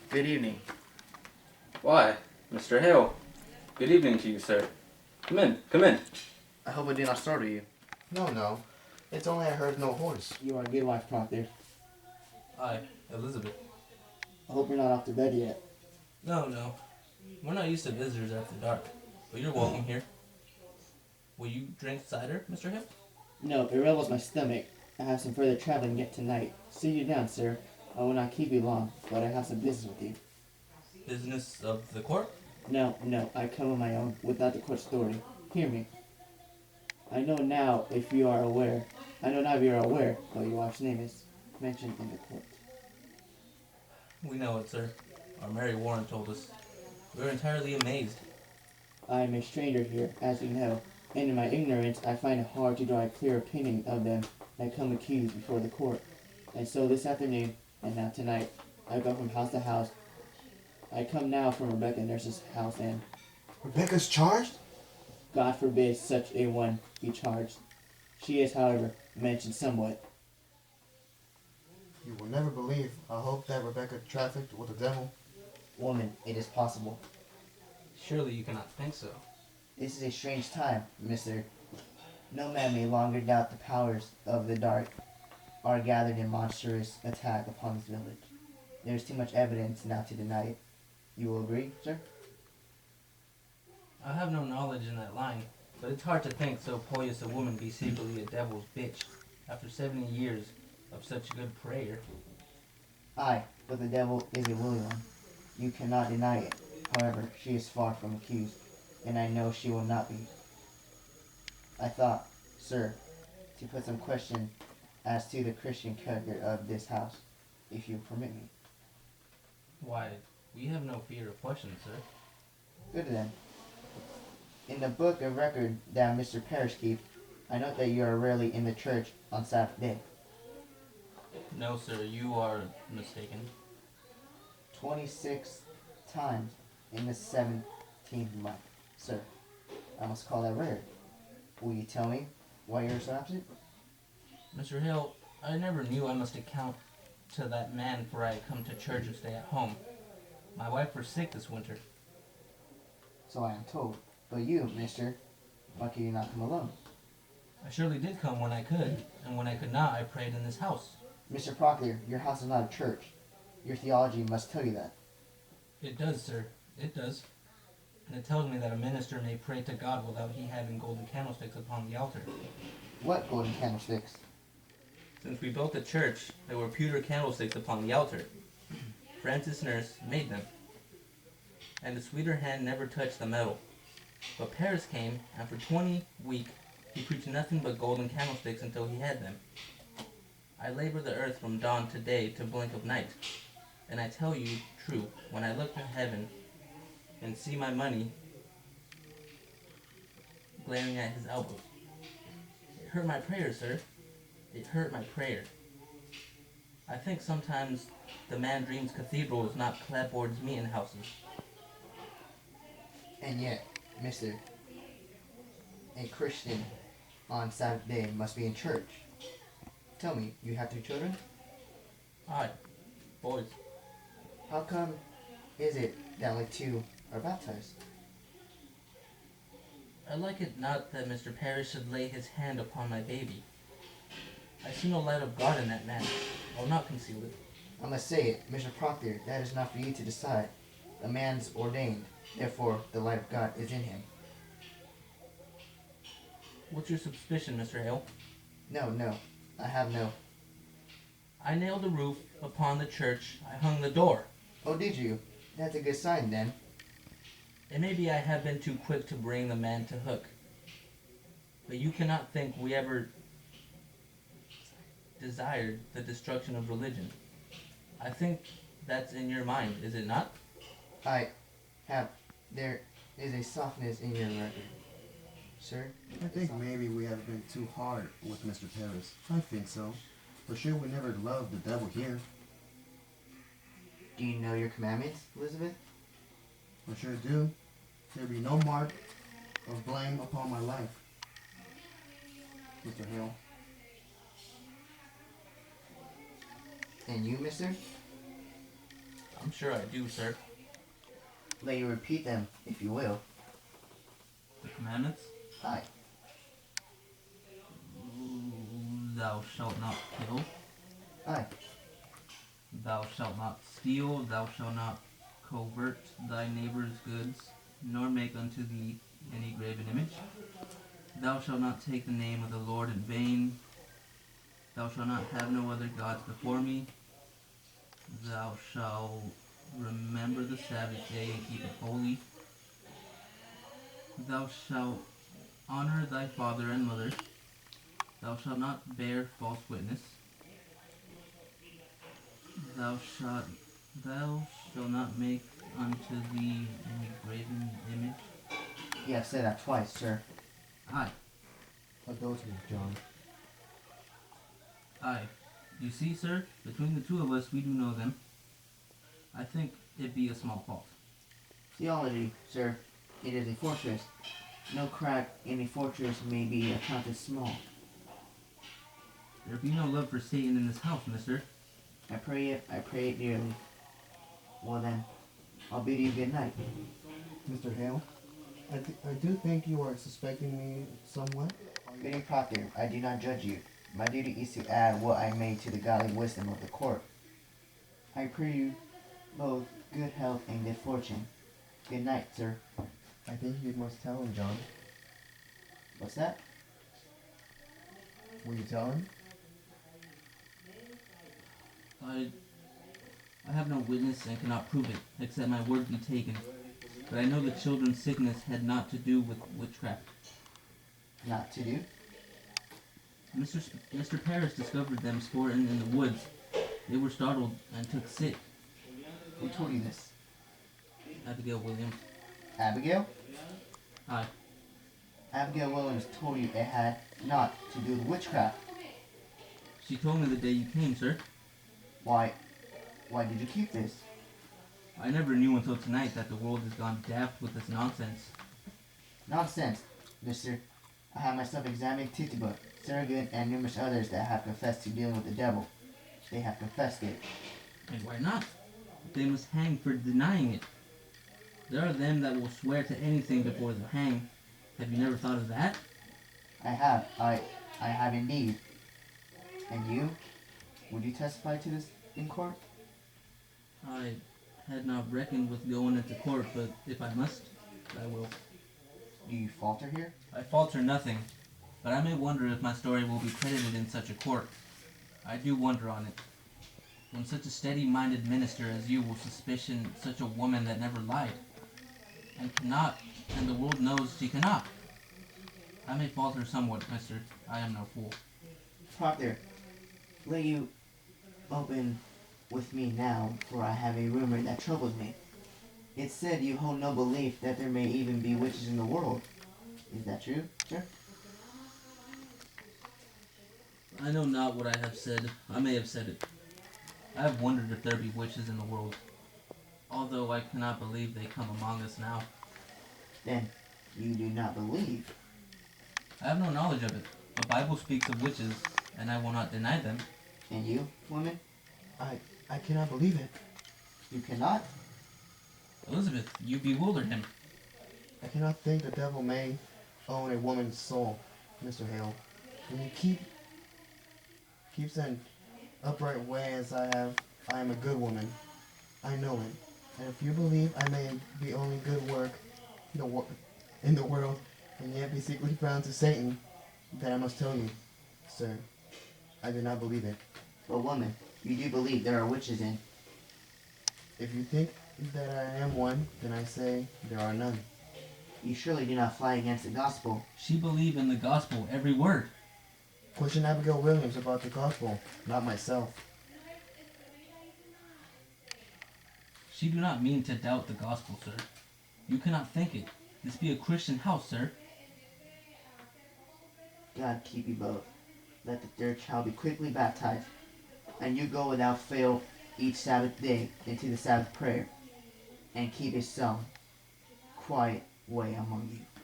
Good evening. Why, Mr. Hale. Good evening to you, sir. Come in, come in. I hope I did not startle you. No, no. It's only I heard no horse. You are a good wife, Proctor. Hi, Elizabeth. I hope you're not off to bed yet. No. We're not used to visitors after dark. But you're welcome here. Will you drink cider, Mr. Hill? No, it rebels my stomach. I have some further traveling yet tonight. Sit you down, sir. I will not keep you long, but I have some business with you. Business of the court? No, I come on my own, without the court authority. Hear me. I know now if you are aware, but your wife's name is mentioned in the court. We know it, sir. Our Mary Warren told us. We were entirely amazed. I am a stranger here, as you know, and in my ignorance I find it hard to draw a clear opinion of them that come accused before the court. And so this afternoon, and now tonight, I go from house to house. I come now from Rebecca Nurse's house, and Rebecca's charged? God forbid such a one be charged. She is, however, mentioned somewhat. You will never believe. I hope that Rebecca trafficked with the devil. Woman, it is possible. Surely you cannot think so. This is a strange time, mister. No man may longer doubt the powers of the dark are gathered in monstrous attack upon this village. There is too much evidence now to deny it. You will agree, sir? I have no knowledge in that line, but it's hard to think so pious a woman be secretly a devil's bitch after 70 years of such good prayer. Aye, but the devil is a willing one. You cannot deny it. However, she is far from accused, and I know she will not be. I thought, sir, to put some question as to the Christian character of this house, if you permit me. Why, we have no fear of questions, sir. Good then. In the book of record that Mr. Parrish keeps, I note that you are rarely in the church on Sabbath day. No, sir, you are mistaken. 26 times in the 17th month. Sir, I must call that rare. Will you tell me why you're so absent? Mr. Hill, I never knew I must account to that man for I come to church and stay at home. My wife was sick this winter. So I am told. But you, mister, why could you not come alone? I surely did come when I could, and when I could not, I prayed in this house. Mr. Proctor, your house is not a church. Your theology must tell you that. It does, sir. It does. And it tells me that a minister may pray to God without he having golden candlesticks upon the altar. What golden candlesticks? Since we built the church, there were pewter candlesticks upon the altar. Francis Nurse made them. And the sweeter hand never touched the metal. But Paris came, and for 20 weeks he preached nothing but golden candlesticks until he had them. I labor the earth from dawn to day to blink of night. And I tell you true, when I look to heaven and see my money glaring at his elbows, it hurt my prayer, sir. It hurt my prayer. I think sometimes the man dreams cathedrals, not clapboards meeting houses. And yet, mister, a Christian on Sabbath day must be in church. Tell me, you have 3 children? Aye, boys. How come is it that only 2 are baptized? I like it not that Mr. Parrish should lay his hand upon my baby. I see no light of God in that man. I will not conceal it. I must say it, Mr. Proctor, that is not for you to decide. The man's ordained, therefore the light of God is in him. What's your suspicion, Mr. Hale? No, I have no. I nailed the roof upon the church. I hung the door. Oh, did you? That's a good sign then. And maybe I have been too quick to bring the man to hook. But you cannot think we ever desired the destruction of religion. I think that's in your mind, is it not? There is a softness in your record. Sir? I think maybe we have been too hard with Mr. Paris. I think so. For sure we never loved the devil here. Do you know your commandments, Elizabeth? I sure do. There be no mark of blame upon my life. Mr. Hale. And you, mister? I'm sure I do, sir. Let you repeat them, if you will. The commandments? Aye. Thou shalt not kill. Aye. Thou shalt not steal. Thou shalt not covet thy neighbor's goods, nor make unto thee any graven image. Thou shalt not take the name of the Lord in vain. Thou shalt not have no other gods before me. Thou shalt remember the Sabbath day and keep it holy. Thou shalt honor thy father and mother. Thou shalt not bear false witness. Thou shalt not make unto thee any graven image. You have said that twice, sir. Aye, Adultery, John. aye. You see, sir, between the two of us, we do know them. I think it be a small fault. Theology, sir. It is a fortress. No crack in a fortress may be accounted small. There be no love for Satan in this house, mister. I pray it dearly. Well then, I'll bid you good night. Mr. Hale, I do think you are suspecting me somewhat. Bidding Proctor, I do not judge you. My duty is to add what I may to the godly wisdom of the court. I pray you both good health and good fortune. Good night, sir. I think you must tell him, John. What's that? Will you tell him? I have no witness and cannot prove it, except my word be taken. But I know the children's sickness had naught to do with witchcraft. Not to do? Mr. Parris discovered them sporting in the woods. They were startled and took sick. Who told you this? Abigail Williams. Abigail? Aye. Abigail Williams told you it had not to do with witchcraft. She told me the day you came, sir. Why did you keep this? I never knew until tonight that the world has gone daft with this nonsense. Nonsense, mister. I have myself examined Tituba, Surrogate, and numerous others that have confessed to dealing with the devil. They have confessed it. And why not? They must hang for denying it. There are them that will swear to anything before they're hanged. Have you never thought of that? I have. I have indeed. And you? Would you testify to this in court? I had not reckoned with going into court, but if I must, I will. Do you falter here? I falter nothing, but I may wonder if my story will be credited in such a court. I do wonder on it. When such a steady-minded minister as you will suspicion such a woman that never lied, and cannot, and the world knows she cannot. I may falter somewhat, mister. I am no fool. Proctor, will you open with me now, for I have a rumor that troubles me. It's said you hold no belief that there may even be witches in the world. Is that true, sir? I know not what I have said. I may have said it. I have wondered if there be witches in the world, although I cannot believe they come among us now. Then you do not believe. I have no knowledge of it. The Bible speaks of witches, and I will not deny them. And you, woman? I cannot believe it. You cannot? Elizabeth, you bewildered him. I cannot think the devil may own a woman's soul, Mr. Hale. When you keeps an upright way as I have, I am a good woman. I know it. And if you believe I may be only good work in the world, and yet be secretly bound to Satan, then I must tell you, sir, I do not believe it. But woman, you do believe there are witches in. If you think that I am one, then I say there are none. You surely do not fly against the gospel. She believed in the gospel, every word. Question Abigail Williams about the gospel, not myself. She do not mean to doubt the gospel, sir. You cannot think it. This be a Christian house, sir. God keep you both. Let the third child be quickly baptized, and you go without fail each Sabbath day into the Sabbath prayer, and keep a solemn, quiet way among you.